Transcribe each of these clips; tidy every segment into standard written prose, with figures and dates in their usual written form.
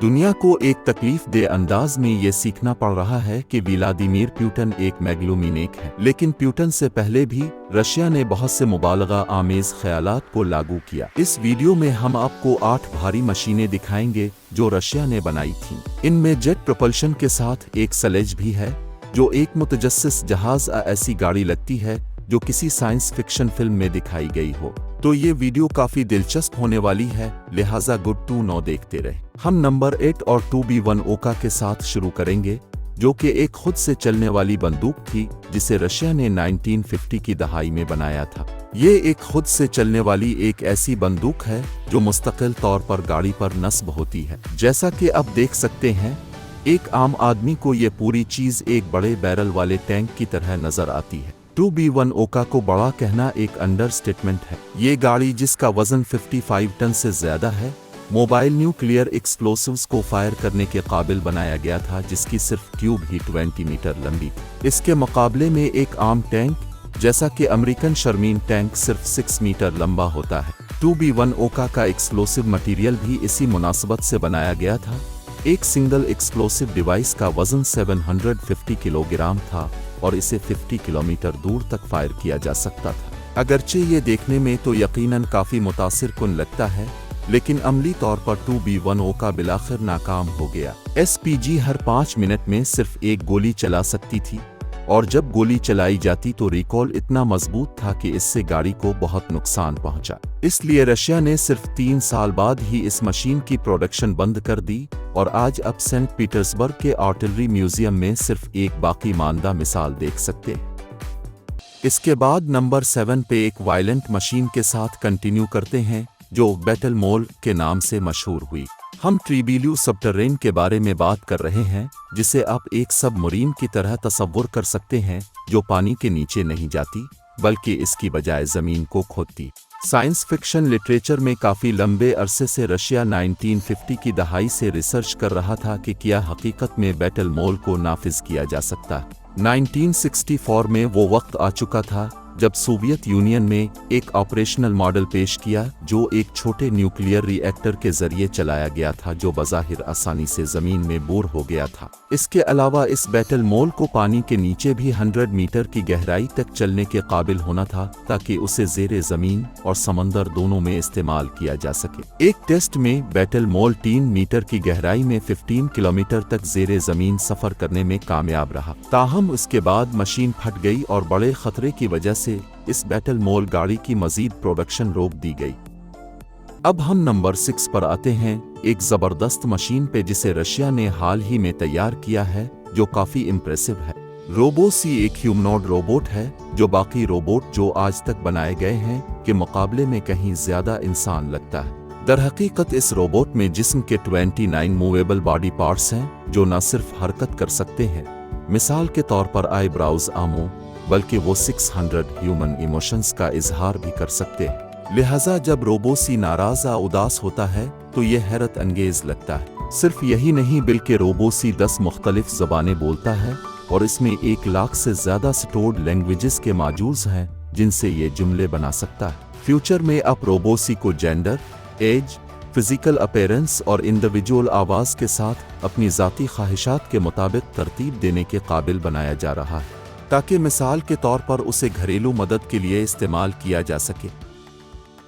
दुनिया को एक तकलीफ दे अंदाज में ये सीखना पड़ रहा है कि व्लादिमीर पुतिन एक मेगलोमैनिक है, लेकिन पुतिन से पहले भी रशिया ने बहुत से मुबालगा आमेज ख्यालात को लागू किया। इस वीडियो में हम आपको 8 भारी मशीनें दिखाएंगे जो रशिया ने बनाई थीं। इनमें जेट प्रोपल्शन के साथ एक स्लेज भी है जो एक मुतजस्सिस जहाज ऐसी गाड़ी लगती है जो किसी साइंस फिक्शन फिल्म में दिखाई गई हो। तो ये वीडियो काफी दिलचस्प होने वाली है, लिहाजा गुड टू नो देखते रहे। हम नंबर 8 और 2B1 ओका के साथ शुरू करेंगे, जो कि एक खुद से चलने वाली बंदूक थी जिसे रशिया ने 1950 की दहाई में बनाया था। ये एक खुद से चलने वाली एक ऐसी बंदूक है जो मुस्तकिल तौर पर गाड़ी पर नस्ब होती है। जैसा कि अब देख सकते हैं, एक आम आदमी को ये पूरी चीज एक बड़े बैरल वाले टैंक की तरह नजर आती है। 2B1 ओका को बड़ा कहना एक अंडरस्टेटमेंट है। ये गाड़ी जिसका वजन 55 टन से ज्यादा है, मोबाइल न्यूक्लियर एक्सप्लोसिव्स को फायर करने के काबिल बनाया गया था, जिसकी सिर्फ ट्यूब ही 20 मीटर लंबी थी। इसके मुकाबले में एक आम टैंक जैसा कि अमेरिकन शर्मीन टैंक सिर्फ 6 मीटर लंबा होता है। 2B1 ओका का एक्सप्लोसिव मटेरियल भी इसी मुनासबत से बनाया गया था। एक सिंगल एक्सप्लोसिव डिवाइस का वजन 750 किलोग्राम था और इसे 50 किलोमीटर दूर तक फायर किया जा सकता था। अगरचे ये देखने में तो यकीनन काफी मुतासिर कुन लगता है, लेकिन अमली तौर पर 2B1 ओका बिलाखिर नाकाम हो गया। SPG हर 5 मिनट में सिर्फ एक गोली चला सकती थी और जब गोली चलाई जाती तो रिकॉल इतना मजबूत था कि इससे गाड़ी को बहुत नुकसान पहुंचा। इसलिए रशिया ने सिर्फ 3 साल बाद ही इस मशीन की प्रोडक्शन बंद कर दी और आज अब सेंट पीटर्सबर्ग के आर्टिलरी म्यूजियम में सिर्फ एक बाकी मानदा मिसाल देख सकते हैं। इसके बाद नंबर 7 पे एक वायलेंट मशीन के साथ कंटिन्यू करते हैं जो बैटल मोल के नाम से मशहूर हुई। हम ट्रीबिल्यू सबटरेन के बारे में बात कर रहे हैं, जिसे आप एक सबमरीन की तरह तसव्वुर कर सकते हैं जो पानी के नीचे नहीं जाती बल्कि इसकी बजाय जमीन को खोदती। साइंस फिक्शन लिटरेचर में काफी लंबे अरसे से रशिया 1950 की दहाई से रिसर्च कर रहा था कि क्या हकीकत में बैटल मोल को नाफिज किया जा सकता है। 1964 में वो वक्त आ चुका था जब सोवियत यूनियन ने एक ऑपरेशनल मॉडल पेश किया जो एक छोटे न्यूक्लियर रिएक्टर के जरिए चलाया गया था, जो बज़ाहिर आसानी से जमीन में बोर हो गया था। इसके अलावा इस बैटल मोल को पानी के नीचे भी 100 मीटर की गहराई तक चलने के काबिल होना था ताकि उसे ज़ेरे जमीन और समंदर दोनों में इस्तेमाल किया जा सके। एक टेस्ट में बैटल मोल 3 मीटर की गहराई में 15 किलोमीटर तक ज़ेरे जमीन सफर करने में कामयाब रहा। ताहम उसके बाद मशीन फट गई और बड़े खतरे की वजह से इस बैटल मोल गाड़ी की मजीद प्रोडक्शन रोक दी गई। अब हम नंबर 6 पर आते हैं, एक जबरदस्त मशीन पे जिसे रशिया ने हाल ही में तैयार किया है जो काफी इम्प्रेसिव है। रोबो-सी एक ह्यूमनॉइड रोबोट है जो बाकी रोबोट जो आज तक बनाए गए हैं के मुकाबले में कहीं ज्यादा इंसान लगता है। दरहकीकत इस रोबोट में जिस्म के 29 मूवेबल बॉडी पार्ट्स हैं जो न सिर्फ हरकत कर सकते हैं, मिसाल के तौर पर आईब्राउज आमों, बल्कि वो 600 ह्यूमन इमोशंस का इजहार भी कर सकते हैं। लिहाजा जब रोबो-सी नाराज या उदास होता है तो ये हैरत अंगेज लगता है। सिर्फ यही नहीं बल्कि रोबो-सी 10 मुख्तलिफ ज़बानें बोलता है और इसमें 1 लाख से ज़्यादा स्टोर्ड लैंग्वेजेस के मौजूद हैं जिनसे ये जुमले बना सकता है। फ्यूचर में अब रोबो-सी को जेंडर, एज, फिजिकल अपीयरेंस और इंडिविजुअल आवाज़ के साथ अपनी ज़ाती ख्वाहिशात के मुताबिक तरतीब देने के काबिल बनाया जा रहा है ताकि मिसाल के तौर पर उसे घरेलू मदद के लिए इस्तेमाल किया जा सके।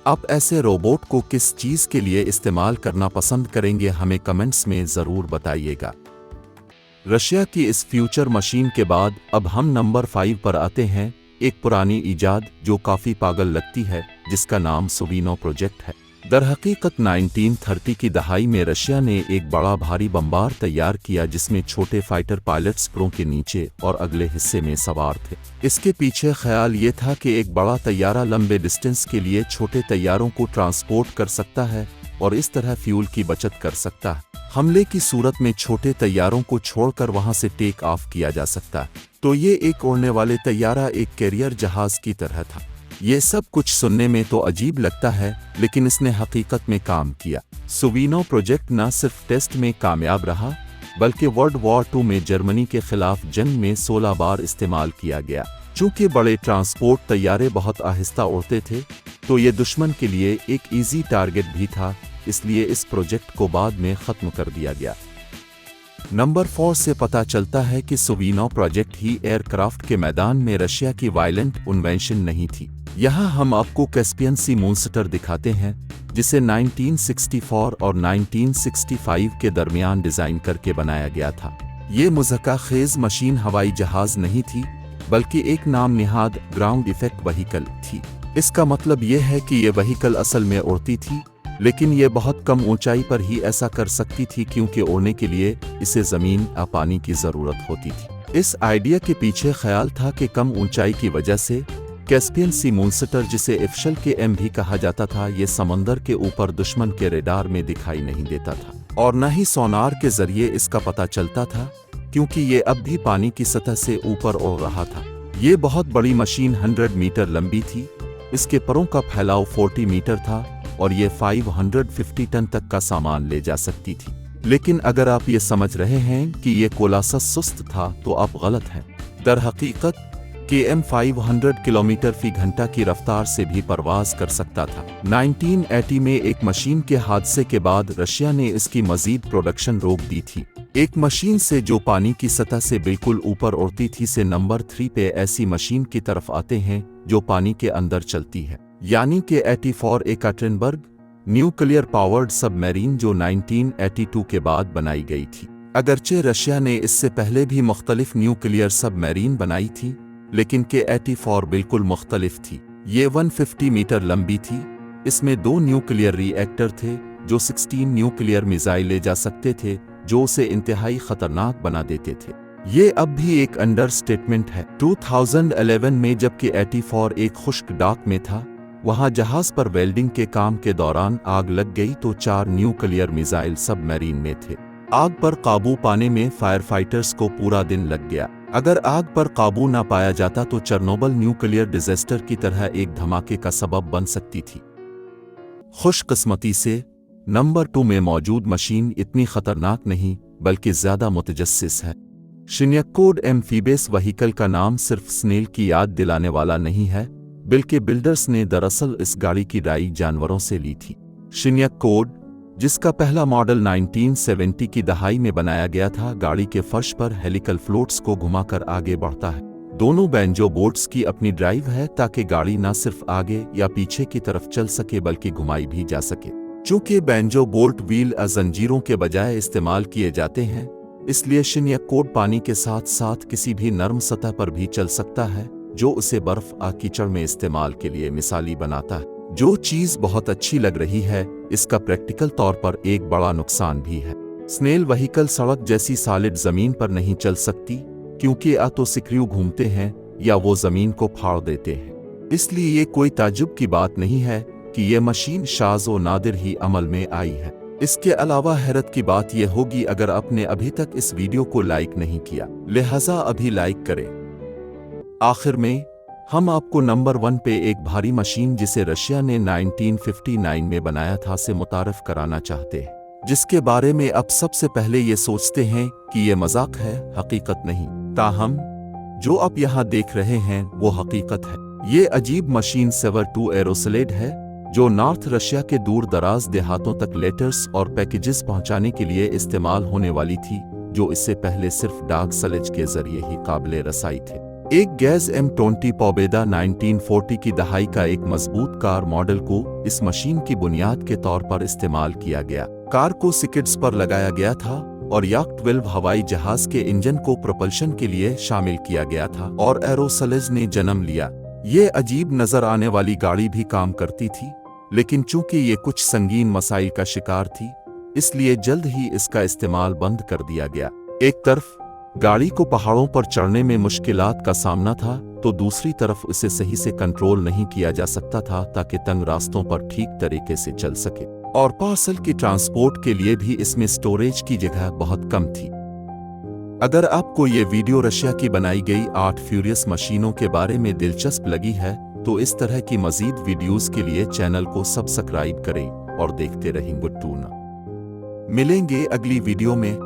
आप ऐसे रोबोट को किस चीज़ के लिए इस्तेमाल करना पसंद करेंगे, हमें कमेंट्स में ज़रूर बताइएगा। रशिया की इस फ्यूचर मशीन के बाद अब हम नंबर 5 पर आते हैं, एक पुरानी ईजाद जो काफ़ी पागल लगती है जिसका नाम सोविनो प्रोजेक्ट है। दरहकीकत 1930 की दहाई में रशिया ने एक बड़ा भारी बम्बार तैयार किया जिसमें छोटे फाइटर पायलट्स प्रो के नीचे और अगले हिस्से में सवार थे। इसके पीछे ख्याल ये था कि एक बड़ा तैयारा लंबे डिस्टेंस के लिए छोटे तैयारों को ट्रांसपोर्ट कर सकता है और इस तरह फ्यूल की बचत कर सकता है। हमले की सूरत में छोटे तैयारों को छोड़कर वहां से टेक ऑफ किया जा सकता है। तो ये एक उड़ने वाले तैयारा, एक कैरियर जहाज की तरह था। ये सब कुछ सुनने में तो अजीब लगता है, लेकिन इसने हकीकत में काम किया। सोविनो प्रोजेक्ट न सिर्फ टेस्ट में कामयाब रहा बल्कि वर्ल्ड वॉर 2 में जर्मनी के खिलाफ जंग में 16 बार इस्तेमाल किया गया। चूंकि बड़े ट्रांसपोर्ट तैयारे बहुत आहिस्ता उड़ते थे तो ये दुश्मन के लिए एक इजी टारगेट भी था اس لیے اس پروجیکٹ کو بعد میں ختم کر دیا گیا۔ نمبر 4 سے پتہ چلتا ہے کہ سووینو پروجیکٹ ہی ایئر کرافٹ کے میدان میں رشیا کی وائلنٹ انوینشن نہیں تھی۔ یہاں ہم آپ کو کیسپین سی مونسٹر دکھاتے ہیں جسے 1964 اور 1965 کے درمیان ڈیزائن کر کے بنایا گیا تھا۔ یہ مضحکہ خیز مشین ہوائی جہاز نہیں تھی بلکہ ایک نام نہاد گراؤنڈ ایفیکٹ وہیکل تھی۔ اس کا مطلب یہ ہے کہ یہ وہیکل اصل میں اڑتی تھی، لیکن یہ بہت کم اونچائی پر ہی ایسا کر سکتی تھی کیونکہ اڑنے کے لیے اسے زمین یا پانی کی ضرورت ہوتی تھی۔ اس آئیڈیا کے پیچھے خیال تھا کہ کم اونچائی کی وجہ سے کیسپین سی مونسٹر، جسے ایفشل کے ایم بھی کہا جاتا تھا، یہ سمندر کے اوپر دشمن کے ریڈار میں دکھائی نہیں دیتا تھا اور نہ ہی سونار کے ذریعے اس کا پتہ چلتا تھا کیونکہ یہ اب بھی پانی کی سطح سے اوپر اڑ رہا تھا۔ یہ بہت بڑی مشین 100 میٹر لمبی تھی، اس کے پروں کا پھیلاؤ 40 میٹر تھا اور یہ 550 ٹن تک کا سامان لے جا سکتی تھی۔ لیکن اگر آپ یہ سمجھ رہے ہیں کہ یہ کولاسس سست تھا تو آپ غلط ہیں۔ در حقیقت KM 500 کلومیٹر فی گھنٹہ کی رفتار سے بھی پرواز کر سکتا تھا۔ 1980 میں ایک مشین کے حادثے کے بعد رشیا نے اس کی مزید پروڈکشن روک دی تھی۔ ایک مشین سے جو پانی کی سطح سے بالکل اوپر اڑتی تھی سے نمبر 3 پہ ایسی مشین کی طرف آتے ہیں جو پانی کے اندر چلتی ہے، یعنی کہ 84 ایکاٹرنبرگ نیوکلیئر پاورڈ سب میرین جو 1982 کے بعد بنائی گئی تھی۔ اگرچہ رشیا نے اس سے پہلے بھی مختلف نیوکلیئر سب میرین بنائی تھی، لیکن K-84 بالکل مختلف تھی۔ یہ 150 میٹر لمبی تھی، اس میں 2 نیوکلیئر ری ایکٹر تھے جو 16 نیوکلیئر میزائل لے جا سکتے تھے، جو اسے انتہائی خطرناک بنا دیتے تھے۔ یہ اب بھی ایک انڈر سٹیٹمنٹ ہے۔ 2011 میں جب K-84 ایک خشک ڈاک میں تھا، وہاں جہاز پر ویلڈنگ کے کام کے دوران آگ لگ گئی تو 4 نیوکلیئر میزائل سب میرین میں تھے۔ آگ پر قابو پانے میں فائر فائٹرز کو پورا دن لگ گیا۔ اگر آگ پر قابو نہ پایا جاتا تو چرنوبل نیوکلیئر ڈیزاسٹر کی طرح ایک دھماکے کا سبب بن سکتی تھی۔ خوش قسمتی سے نمبر 2 میں موجود مشین اتنی خطرناک نہیں بلکہ زیادہ متجسس ہے۔ شنیکوڈ ایمفیبیس وہیکل کا نام صرف سنیل کی یاد دلانے والا نہیں ہے، بلکہ بلڈرز نے دراصل اس گاڑی کی ڈرائی جانوروں سے لی تھی۔ شنیکوڈ، جس کا پہلا ماڈل 1970 کی دہائی میں بنایا گیا تھا، گاڑی کے فرش پر ہیلیکل فلوٹس کو گھما کر آگے بڑھتا ہے۔ دونوں بینجو بوٹس کی اپنی ڈرائیو ہے تاکہ گاڑی نہ صرف آگے یا پیچھے کی طرف چل سکے بلکہ گھمائی بھی جا سکے۔ چونکہ بینجو بولٹ ویل زنجیروں کے بجائے استعمال کیے جاتے ہیں، اس لیے شنیکوڈ پانی کے ساتھ ساتھ کسی بھی نرم سطح پر بھی چل سکتا ہے، جو اسے برف کیچڑ میں استعمال کے لیے مثالی بناتا ہے۔ جو چیز بہت اچھی لگ رہی ہے، اس کا پریکٹیکل طور پر ایک بڑا نقصان بھی ہے۔ سنیل وہیکل سڑک جیسی سالڈ زمین پر نہیں چل سکتی کیونکہ یا تو سکریو گھومتے ہیں یا وہ زمین کو پھاڑ دیتے ہیں۔ اس لیے یہ کوئی تعجب کی بات نہیں ہے کہ یہ مشین شاذ و نادر ہی عمل میں آئی ہے۔ اس کے علاوہ حیرت کی بات یہ ہوگی اگر آپ نے ابھی تک اس ویڈیو کو لائک نہیں کیا، لہٰذا ابھی لائک کریں۔ آخر میں ہم آپ کو نمبر 1 پہ ایک بھاری مشین جسے رشیا نے 1959 میں بنایا تھا سے متعارف کرانا چاہتے ہیں، جس کے بارے میں اب سب سے پہلے یہ سوچتے ہیں کہ یہ مذاق ہے، حقیقت نہیں۔ تاہم جو آپ یہاں دیکھ رہے ہیں وہ حقیقت ہے۔ یہ عجیب مشین سیور 2 ایروسلیڈ ہے جو نارتھ رشیا کے دور دراز دیہاتوں تک لیٹرز اور پیکیجز پہنچانے کے لیے استعمال ہونے والی تھی، جو اس سے پہلے صرف ڈاک سلج کے ذریعے ہی قابل رسائی تھے۔ ایک گیز M20 پوبیدا 1940 کی دہائی کا ایک مضبوط کار ماڈل کو اس مشین کی بنیاد کے طور پر استعمال کیا گیا۔ کار کو سکڈز پر لگایا گیا تھا اور یاک 12 ہوائی جہاز کے انجن کو پروپلشن کے لیے شامل کیا گیا تھا اور ایروسلز نے جنم لیا۔ یہ عجیب نظر آنے والی گاڑی بھی کام کرتی تھی، لیکن چونکہ یہ کچھ سنگین مسائل کا شکار تھی، اس لیے جلد ہی اس کا استعمال بند کر دیا گیا۔ ایک طرف گاڑی کو پہاڑوں پر چڑھنے میں مشکلات کا سامنا تھا تو دوسری طرف اسے صحیح سے کنٹرول نہیں کیا جا سکتا تھا تاکہ تنگ راستوں پر ٹھیک طریقے سے چل سکے، اور پارسل کی ٹرانسپورٹ کے لیے بھی اس میں سٹوریج کی جگہ بہت کم تھی۔ اگر آپ کو یہ ویڈیو رشیا کی بنائی گئی 8 فیوریس مشینوں کے بارے میں دلچسپ لگی ہے تو اس طرح کی مزید ویڈیوز کے لیے چینل کو سبسکرائب کریں اور دیکھتے رہیں۔ ملیں گے اگلی ویڈیو میں۔